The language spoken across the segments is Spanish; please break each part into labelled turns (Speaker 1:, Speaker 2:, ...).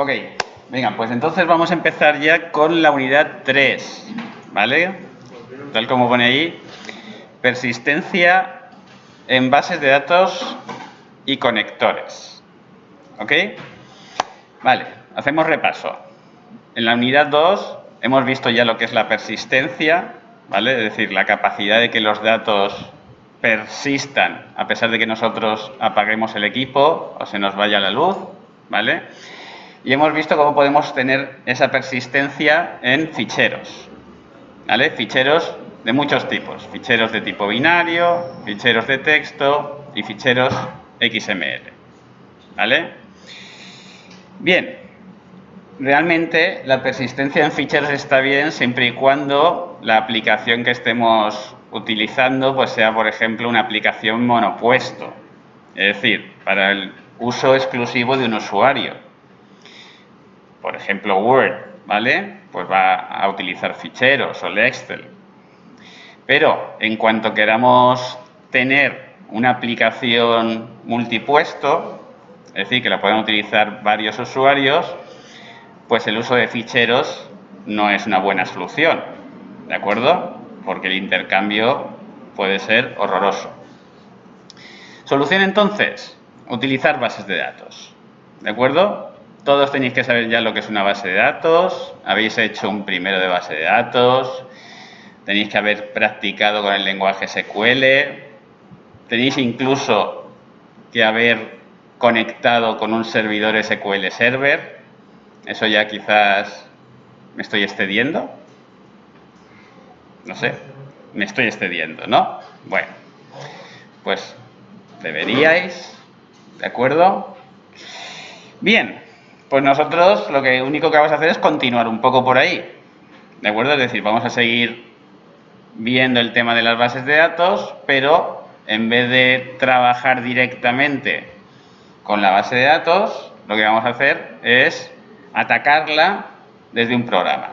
Speaker 1: Ok, venga, pues entonces vamos a empezar ya con la unidad 3, ¿vale? Tal como pone ahí, persistencia en bases de datos y conectores, ¿ok? Vale, hacemos repaso. En la unidad 2 hemos visto ya lo que es la persistencia, ¿vale? Es decir, la capacidad de que los datos persistan a pesar de que nosotros apaguemos el equipo o se nos vaya la luz, ¿vale? Y hemos visto cómo podemos tener esa persistencia en ficheros, ¿vale? Ficheros de muchos tipos, ficheros de tipo binario, ficheros de texto y ficheros XML, ¿vale? Bien, realmente la persistencia en ficheros está bien siempre y cuando la aplicación que estemos utilizando pues sea, por ejemplo, una aplicación monopuesto, es decir, para el uso exclusivo de un usuario. Por ejemplo, Word, ¿vale? Pues va a utilizar ficheros o el Excel. Pero en cuanto queramos tener una aplicación multipuesto, es decir, que la puedan utilizar varios usuarios, pues el uso de ficheros no es una buena solución, ¿de acuerdo? Porque el intercambio puede ser horroroso. Solución entonces, utilizar bases de datos, ¿de acuerdo? Todos tenéis que saber ya lo que es una base de datos, habéis hecho un primero de base de datos, tenéis que haber practicado con el lenguaje SQL, tenéis incluso que haber conectado con un servidor SQL Server. Eso ya quizás me estoy excediendo. No sé, me estoy excediendo, ¿no? Bueno, pues deberíais, ¿de acuerdo? Bien, pues nosotros lo único que vamos a hacer es continuar un poco por ahí, ¿de acuerdo? Es decir, vamos a seguir viendo el tema de las bases de datos, pero en vez de trabajar directamente con la base de datos, lo que vamos a hacer es atacarla desde un programa.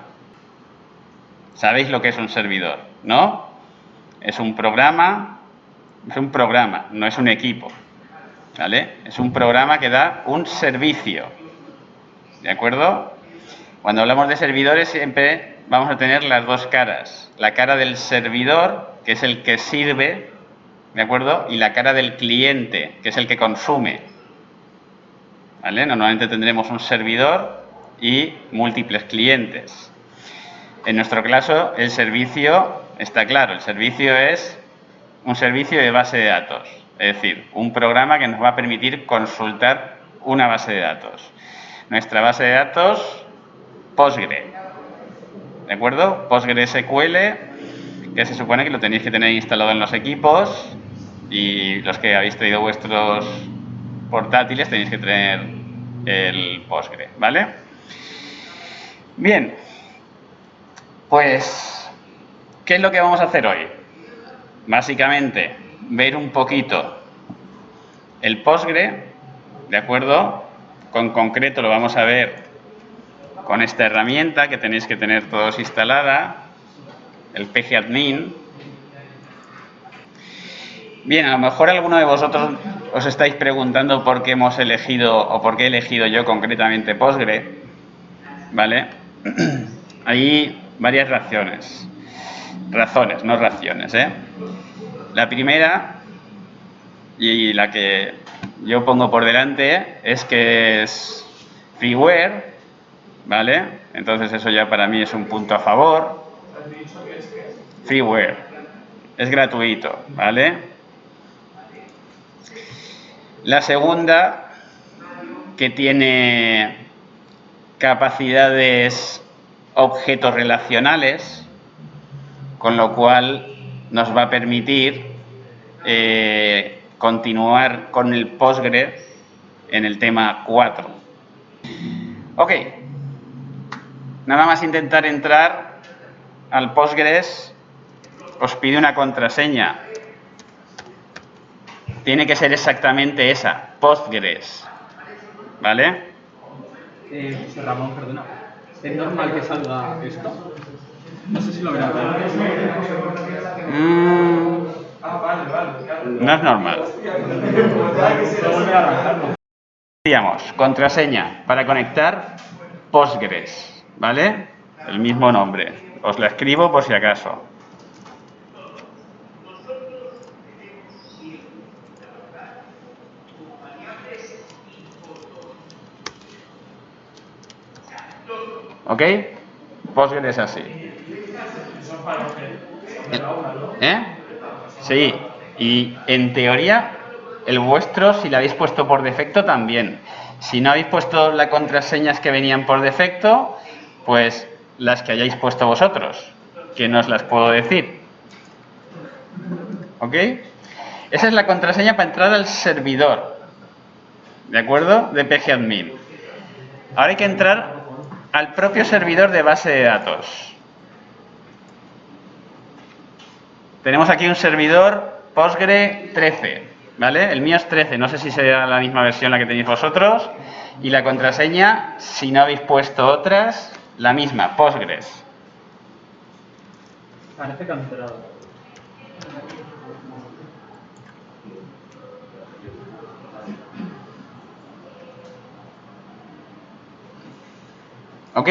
Speaker 1: ¿Sabéis lo que es un servidor, no? Es un programa, no es un equipo, ¿vale? Es un programa que da un servicio, ¿de acuerdo? Cuando hablamos de servidores siempre vamos a tener las dos caras. La cara del servidor, que es el que sirve, ¿de acuerdo? Y la cara del cliente, que es el que consume, ¿vale? Normalmente tendremos un servidor y múltiples clientes. En nuestro caso, el servicio está claro. El servicio es un servicio de base de datos. Es decir, un programa que nos va a permitir consultar una base de datos. Nuestra base de datos, Postgre. ¿De acuerdo? PostgreSQL, que se supone que lo tenéis que tener instalado en los equipos y los que habéis traído vuestros portátiles tenéis que tener el Postgre, ¿vale? Bien, pues, ¿qué es lo que vamos a hacer hoy? Básicamente, ver un poquito el Postgre, ¿de acuerdo? Con concreto lo vamos a ver con esta herramienta que tenéis que tener todos instalada, el pgadmin. Bien, a lo mejor alguno de vosotros os estáis preguntando por qué hemos elegido o por qué he elegido yo concretamente Postgre, ¿vale? Hay varias razones, no raciones, ¿eh? La primera, y la que yo pongo por delante, es que es freeware, ¿vale? Entonces eso ya para mí es un punto a favor. Freeware, es gratuito, ¿vale? La segunda, que tiene capacidades objetos relacionales, con lo cual nos va a permitir continuar con el Postgre en el tema 4. Ok, nada más intentar entrar al Postgres os pide una contraseña. Tiene que ser exactamente esa, Postgres, ¿vale?
Speaker 2: Ramón, perdona. ¿Es normal que salga esto? No sé si lo verás.
Speaker 1: No es normal. Decíamos, contraseña para conectar Postgres, ¿vale? El mismo nombre. Os la escribo por si acaso. ¿Ok? Postgres es así. Sí, y en teoría el vuestro, si lo habéis puesto por defecto, también. Si no habéis puesto las contraseñas que venían por defecto, pues las que hayáis puesto vosotros, que no os las puedo decir. ¿Ok? Esa es la contraseña para entrar al servidor, ¿de acuerdo? De pgadmin. Ahora hay que entrar al propio servidor de base de datos. Tenemos aquí un servidor Postgre 13, ¿vale? El mío es 13, no sé si será la misma versión la que tenéis vosotros. Y la contraseña, si no habéis puesto otras, la misma, Postgres.
Speaker 2: Parece que han enterado.
Speaker 1: ¿Ok?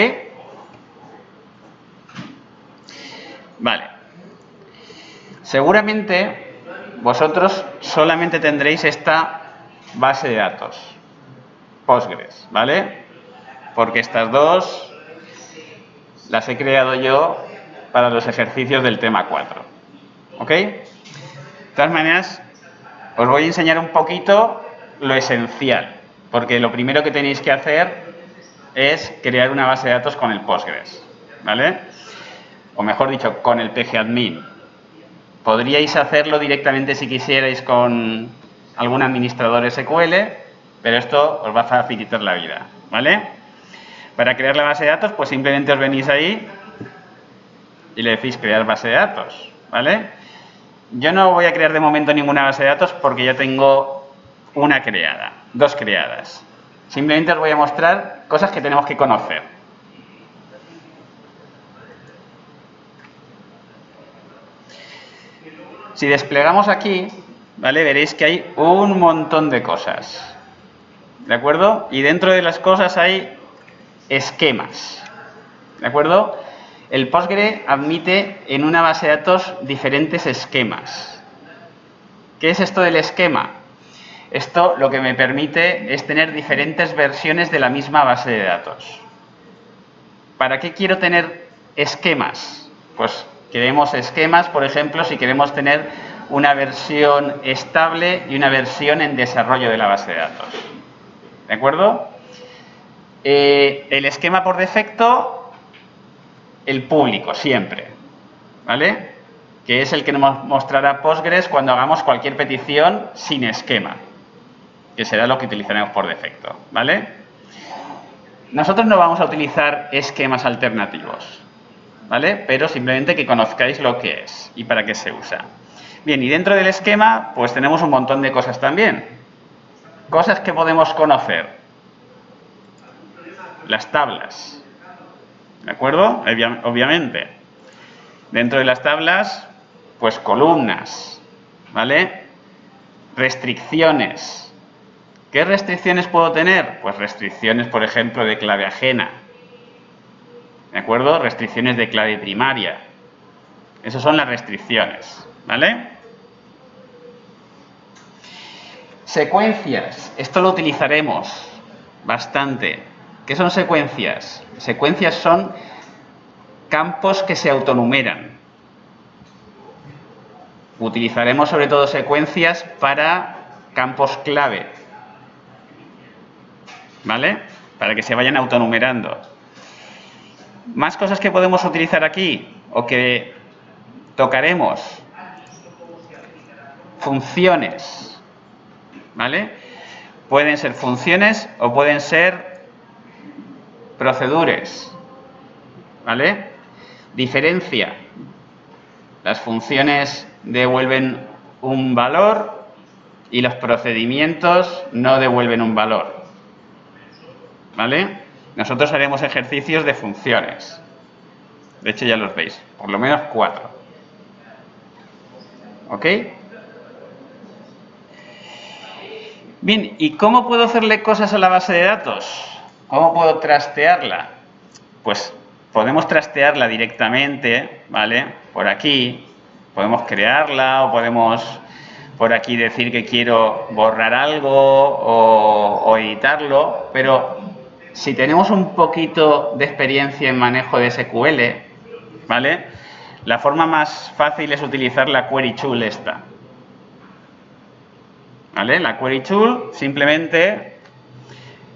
Speaker 1: Vale. Seguramente vosotros solamente tendréis esta base de datos, Postgres, ¿vale? Porque estas dos las he creado yo para los ejercicios del tema 4. ¿Ok? De todas maneras, os voy a enseñar un poquito lo esencial, porque lo primero que tenéis que hacer es crear una base de datos con el Postgres, ¿vale? O mejor dicho, con el pgadmin. Podríais hacerlo directamente si quisierais con algún administrador SQL, pero esto os va a facilitar la vida, ¿vale? Para crear la base de datos, pues simplemente os venís ahí y le decís crear base de datos, ¿vale? Yo no voy a crear de momento ninguna base de datos porque ya tengo una creada, dos creadas. Simplemente os voy a mostrar cosas que tenemos que conocer. Si desplegamos aquí, ¿vale? Veréis que hay un montón de cosas, ¿de acuerdo? Y dentro de las cosas hay esquemas, ¿de acuerdo? El Postgre admite en una base de datos diferentes esquemas. ¿Qué es esto del esquema? Esto lo que me permite es tener diferentes versiones de la misma base de datos. ¿Para qué quiero tener esquemas? Pues queremos esquemas, por ejemplo, si queremos tener una versión estable y una versión en desarrollo de la base de datos. ¿De acuerdo? El esquema por defecto, el público, siempre. ¿Vale? Que es el que nos mostrará Postgres cuando hagamos cualquier petición sin esquema, que será lo que utilizaremos por defecto, ¿vale? Nosotros no vamos a utilizar esquemas alternativos, ¿vale? Pero simplemente que conozcáis lo que es y para qué se usa. Bien, y dentro del esquema, pues tenemos un montón de cosas también. Cosas que podemos conocer. Las tablas, ¿de acuerdo? Obviamente. Dentro de las tablas, pues columnas, ¿vale? Restricciones. ¿Qué restricciones puedo tener? Pues restricciones, por ejemplo, de clave ajena. ¿De acuerdo? Restricciones de clave primaria. Esas son las restricciones, ¿vale? Secuencias. Esto lo utilizaremos bastante. ¿Qué son secuencias? Secuencias son campos que se autonumeran. Utilizaremos sobre todo secuencias para campos clave, ¿vale? Para que se vayan autonumerando. Más cosas que podemos utilizar aquí o que tocaremos. Funciones, ¿vale? Pueden ser funciones o pueden ser procedures, ¿vale? Diferencia. Las funciones devuelven un valor y los procedimientos no devuelven un valor, ¿vale? Nosotros haremos ejercicios de funciones. De hecho ya los veis, por lo menos 4. ¿Ok? Bien, ¿y cómo puedo hacerle cosas a la base de datos? ¿Cómo puedo trastearla? Pues podemos trastearla directamente, ¿vale? Por aquí, podemos crearla o podemos por aquí decir que quiero borrar algo o editarlo, pero si tenemos un poquito de experiencia en manejo de SQL, ¿vale? La forma más fácil es utilizar la query tool esta. ¿Vale? La query tool simplemente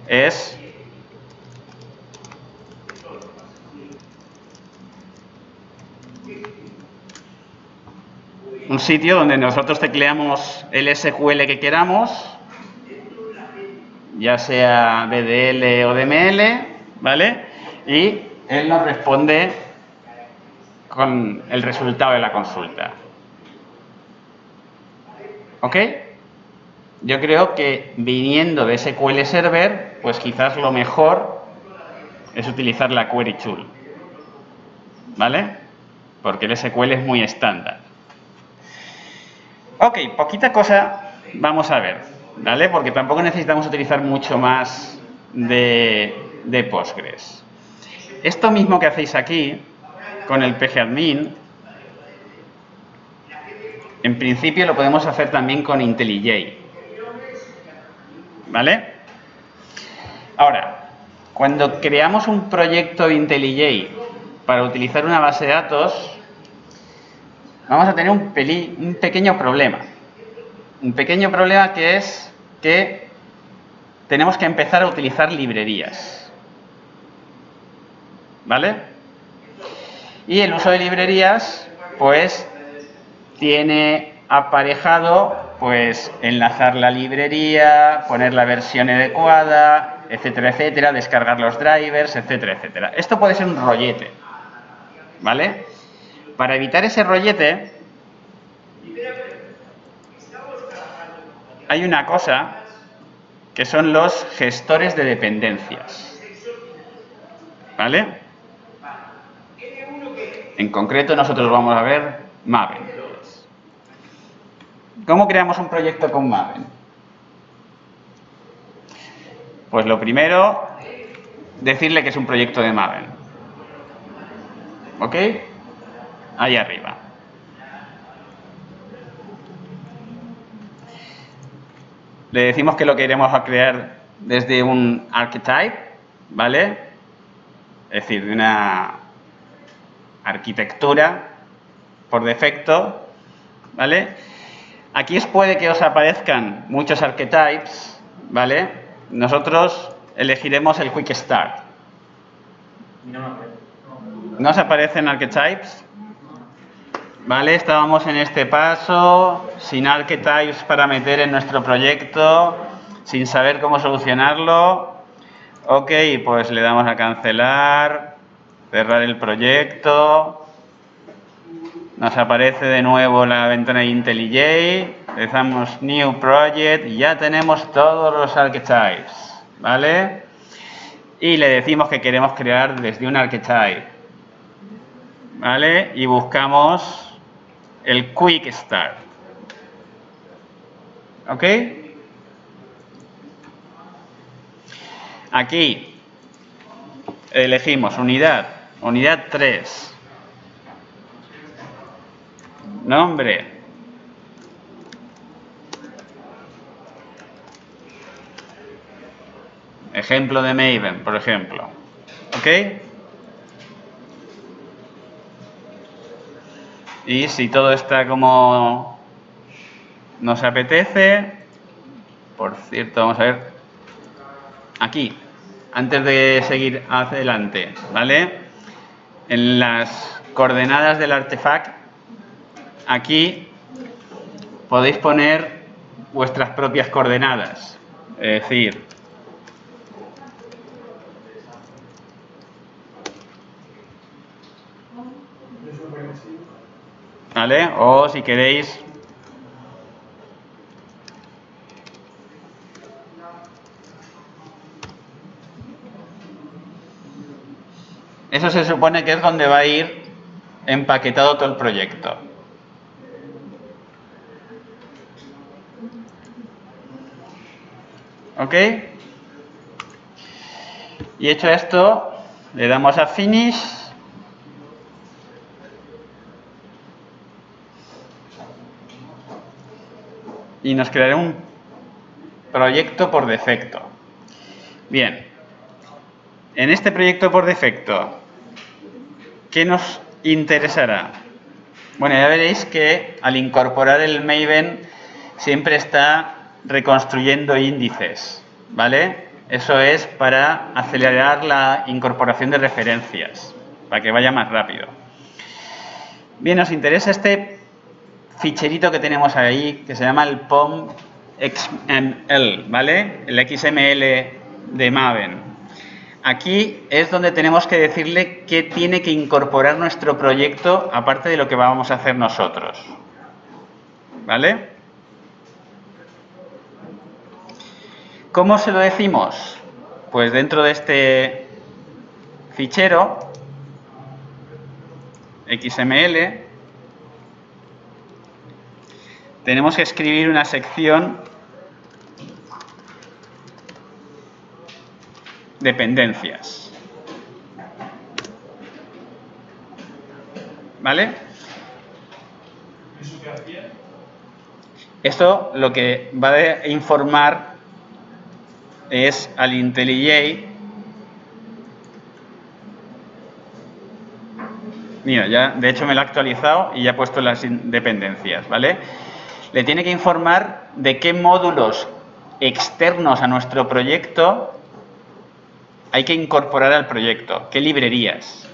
Speaker 1: es un sitio donde nosotros tecleamos el SQL que queramos, ya sea DDL o DML, ¿vale? Y él nos responde con el resultado de la consulta. ¿Ok? Yo creo que viniendo de SQL Server, pues quizás lo mejor es utilizar la query tool, ¿vale? Porque el SQL es muy estándar. Ok, poquita cosa vamos a ver, ¿vale? Porque tampoco necesitamos utilizar mucho más de Postgres. Esto mismo que hacéis aquí, con el pgadmin, en principio lo podemos hacer también con IntelliJ, ¿vale? Ahora, cuando creamos un proyecto de IntelliJ para utilizar una base de datos, vamos a tener un pequeño problema. Un pequeño problema que es que tenemos que empezar a utilizar librerías. ¿Vale? Y el uso de librerías, pues, tiene aparejado, pues, enlazar la librería, poner la versión adecuada, etcétera, etcétera, descargar los drivers, etcétera, etcétera. Esto puede ser un rollete, ¿vale? Para evitar ese rollete, hay una cosa que son los gestores de dependencias, ¿vale? En concreto nosotros vamos a ver Maven. ¿Cómo creamos un proyecto con Maven? Pues lo primero, decirle que es un proyecto de Maven. ¿Ok? Ahí arriba. Le decimos que lo queremos crear desde un archetype, ¿vale? Es decir, de una arquitectura por defecto, ¿vale? Aquí puede que os aparezcan muchos archetypes, ¿vale? Nosotros elegiremos el Quick Start. ¿No os aparecen archetypes? Vale, estábamos en este paso, sin archetypes para meter en nuestro proyecto, sin saber cómo solucionarlo. Ok, pues le damos a cancelar, cerrar el proyecto. Nos aparece de nuevo la ventana de IntelliJ, le damos New Project y ya tenemos todos los archetypes, ¿vale? Y le decimos que queremos crear desde un archetype, ¿vale? Y buscamos el Quick Start. ¿Ok? Aquí elegimos unidad 3. Nombre. Ejemplo de Maven, por ejemplo. ¿Ok? Y si todo está como nos apetece, por cierto, vamos a ver aquí, antes de seguir adelante, ¿vale? En las coordenadas del artefacto, aquí podéis poner vuestras propias coordenadas, es decir, ¿vale? O si queréis eso se supone que es donde va a ir empaquetado todo el proyecto. ¿Ok? Y hecho esto, le damos a Finish. Y nos creará un proyecto por defecto. Bien. En este proyecto por defecto, ¿qué nos interesará? Bueno, ya veréis que al incorporar el Maven siempre está reconstruyendo índices, ¿vale? Eso es para acelerar la incorporación de referencias, para que vaya más rápido. Bien, nos interesa este ficherito que tenemos ahí, que se llama el POM XML, ¿vale? El XML de Maven. Aquí es donde tenemos que decirle qué tiene que incorporar nuestro proyecto, aparte de lo que vamos a hacer nosotros. ¿Vale? ¿Cómo se lo decimos? Pues dentro de este fichero XML tenemos que escribir una sección dependencias. ¿Vale?
Speaker 2: ¿Eso qué hacía?
Speaker 1: Esto lo que va a informar es al IntelliJ. Mira, ya de hecho me lo ha actualizado y ya he puesto las dependencias, ¿vale? Le tiene que informar de qué módulos externos a nuestro proyecto hay que incorporar al proyecto, qué librerías.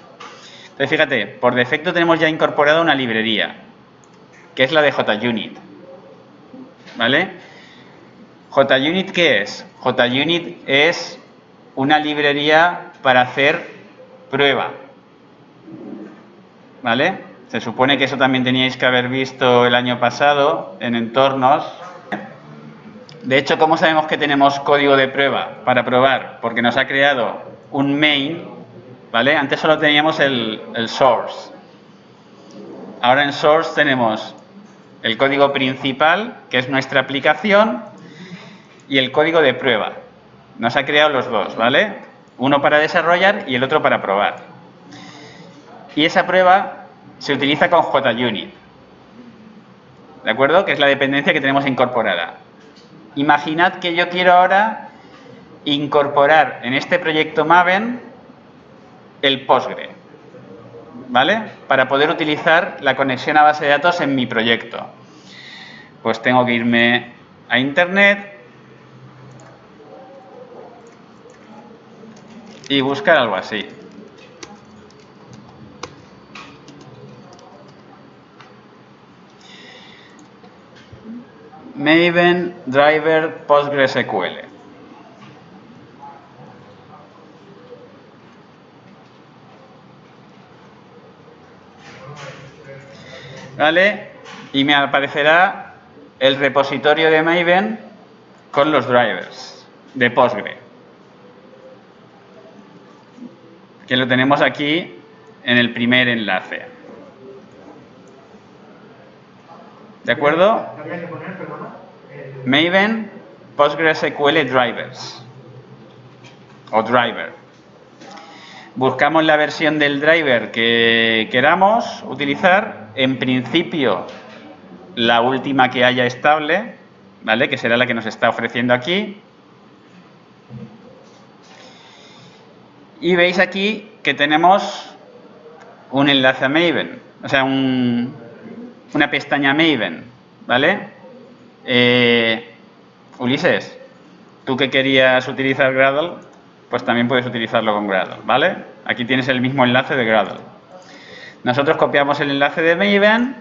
Speaker 1: Entonces, fíjate, por defecto tenemos ya incorporada una librería, que es la de JUnit. ¿Vale? JUnit, ¿qué es? JUnit es una librería para hacer prueba. ¿Vale? Se supone que eso también teníais que haber visto el año pasado en entornos. De hecho, ¿cómo sabemos que tenemos código de prueba para probar? Porque nos ha creado un main, ¿vale? Antes solo teníamos el source. Ahora en source tenemos el código principal, que es nuestra aplicación, y el código de prueba. Nos ha creado los dos, ¿vale? Uno para desarrollar y el otro para probar. Y esa prueba se utiliza con JUnit. ¿De acuerdo? Que es la dependencia que tenemos incorporada. Imaginad que yo quiero ahora incorporar en este proyecto Maven el Postgre, ¿vale? Para poder utilizar la conexión a base de datos en mi proyecto. Pues tengo que irme a Internet y buscar algo así. Maven Driver PostgreSQL. ¿Vale? Y me aparecerá el repositorio de Maven con los drivers de Postgre. Que lo tenemos aquí en el primer enlace. ¿De acuerdo?
Speaker 3: Habría que poner, perdona.
Speaker 1: Maven PostgreSQL Drivers o Driver. Buscamos la versión del driver que queramos utilizar. En principio, la última que haya estable, ¿vale? Que será la que nos está ofreciendo aquí. Y veis aquí que tenemos un enlace a Maven, o sea, una pestaña Maven, ¿vale? Ulises, tú que querías utilizar Gradle, pues también puedes utilizarlo con Gradle, ¿vale? Aquí tienes el mismo enlace de Gradle. Nosotros copiamos el enlace de Maven,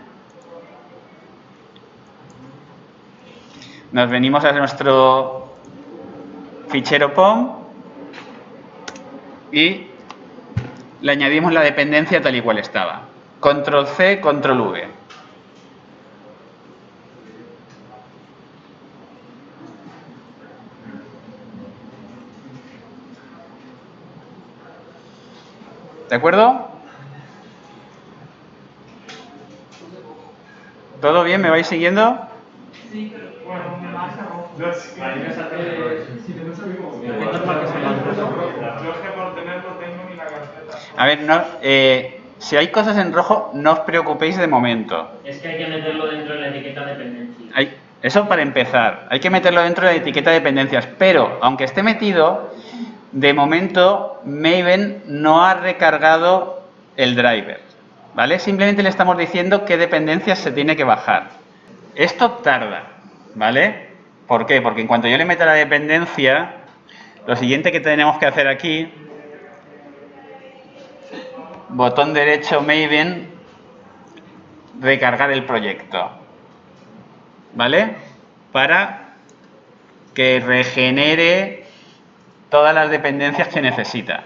Speaker 1: nos venimos a nuestro fichero POM y le añadimos la dependencia tal y cual estaba. Control C, Control V. ¿De acuerdo? ¿Todo bien? ¿Me vais siguiendo?
Speaker 3: Sí, pero bueno, me pasa.
Speaker 2: Ahí me sale... Es normal que salga en rojo.
Speaker 3: Yo es que por tenerlo tengo ni la carpeta.
Speaker 1: A ver, no, si hay cosas en rojo, no os preocupéis de momento.
Speaker 4: Es que hay que meterlo dentro de la etiqueta dependencia.
Speaker 1: Eso para empezar, hay que meterlo dentro de la etiqueta de dependencias, pero aunque esté metido, de momento Maven no ha recargado el driver, ¿vale? Simplemente le estamos diciendo qué dependencias se tiene que bajar. Esto tarda, ¿vale? ¿Por qué? Porque en cuanto yo le meta la dependencia, lo siguiente que tenemos que hacer aquí, botón derecho Maven, recargar el proyecto, ¿vale? Para que regenere todas las dependencias que necesita.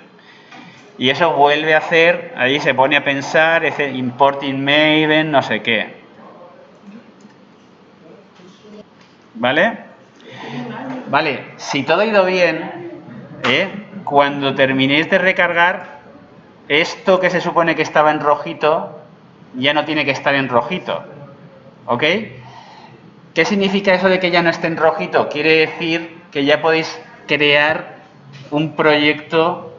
Speaker 1: Y eso vuelve a hacer, ahí se pone a pensar, ese importing Maven, no sé qué. ¿Vale? Vale, si todo ha ido bien, cuando terminéis de recargar, esto que se supone que estaba en rojito, ya no tiene que estar en rojito. ¿Ok? ¿Qué significa eso de que ya no esté en rojito? Quiere decir que ya podéis crear un proyecto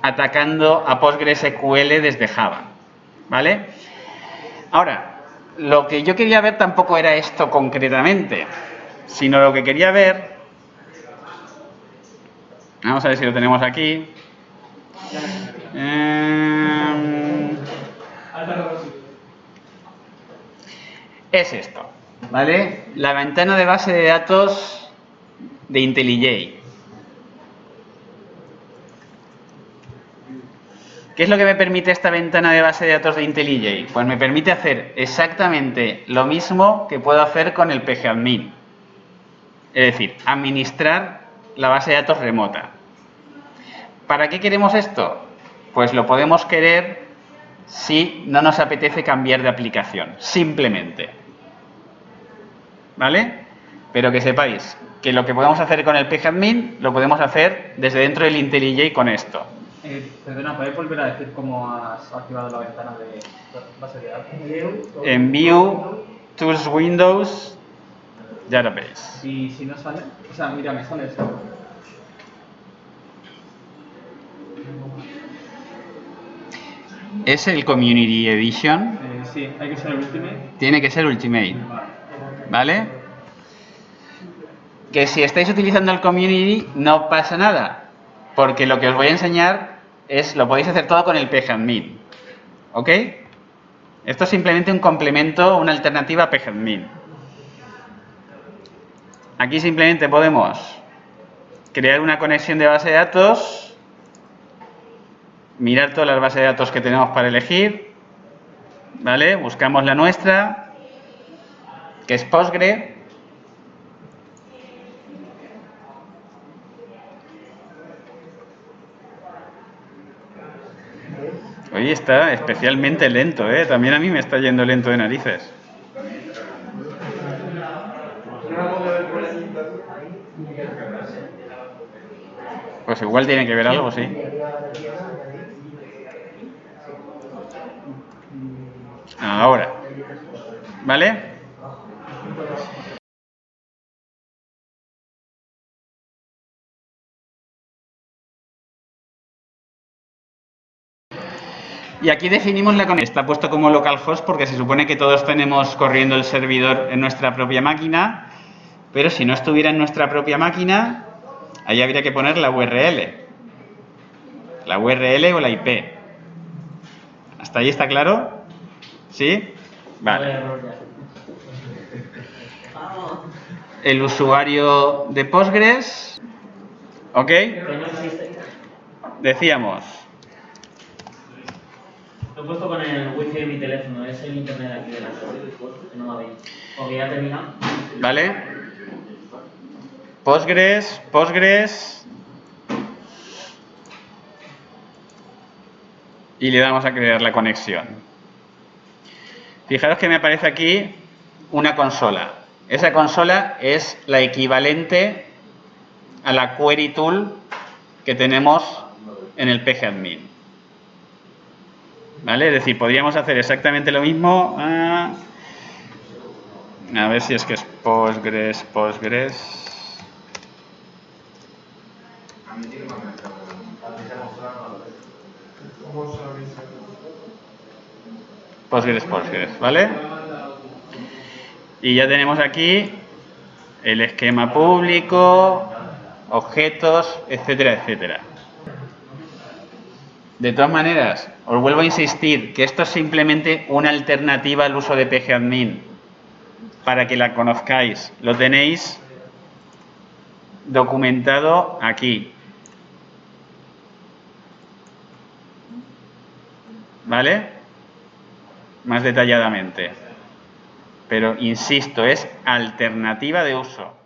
Speaker 1: atacando a PostgreSQL desde Java. ¿Vale? Ahora, lo que yo quería ver tampoco era esto concretamente, sino lo que quería ver, vamos a ver si lo tenemos aquí, es esto, ¿vale? La ventana de base de datos de IntelliJ. ¿Qué es lo que me permite esta ventana de base de datos de IntelliJ? Pues me permite hacer exactamente lo mismo que puedo hacer con el pgadmin. Es decir, administrar la base de datos remota. ¿Para qué queremos esto? Pues lo podemos querer si no nos apetece cambiar de aplicación, simplemente. ¿Vale? Pero que sepáis que lo que podemos hacer con el pgadmin lo podemos hacer desde dentro del IntelliJ con esto.
Speaker 2: Perdona, ¿puedes volver a decir cómo has activado la ventana de base de datos?
Speaker 1: En View, Tools Windows, Database.
Speaker 2: Y si no sale, o sea, mira, me sale eso.
Speaker 1: ¿Es el Community Edition?
Speaker 2: Sí, hay que ser el Ultimate.
Speaker 1: Tiene que ser Ultimate. ¿Vale? Que si estáis utilizando el Community no pasa nada, porque lo que os voy a enseñar lo podéis hacer todo con el pgadmin. ¿Ok? Esto es simplemente un complemento, una alternativa a pgadmin. Aquí simplemente podemos crear una conexión de base de datos, mirar todas las bases de datos que tenemos para elegir, ¿vale? Buscamos la nuestra, que es Postgre. Hoy está especialmente lento, ¿eh? También a mí me está yendo lento de narices. Pues igual tiene que ver algo, sí. Ahora. ¿Vale? Y aquí definimos la conexión. Está puesto como localhost porque se supone que todos tenemos corriendo el servidor en nuestra propia máquina, pero si no estuviera en nuestra propia máquina, ahí habría que poner la URL. La URL o la IP. ¿Hasta ahí está claro? ¿Sí? Vale. El usuario de Postgres. ¿Ok? Decíamos.
Speaker 4: Lo he puesto con el wifi de mi teléfono, es el internet aquí de la casa, que no va bien. Porque ya terminado.
Speaker 1: ¿Vale? Postgres. Y le damos a crear la conexión. Fijaros que me aparece aquí una consola. Esa consola es la equivalente a la query tool que tenemos en el pgadmin. ¿Vale? Es decir, podríamos hacer exactamente lo mismo. A ver si es que es Postgres. Postgres, ¿vale? Y ya tenemos aquí el esquema público, objetos, etcétera, etcétera. De todas maneras, os vuelvo a insistir que esto es simplemente una alternativa al uso de pgadmin, para que la conozcáis. Lo tenéis documentado aquí. ¿Vale? Más detalladamente. Pero, insisto, es alternativa de uso.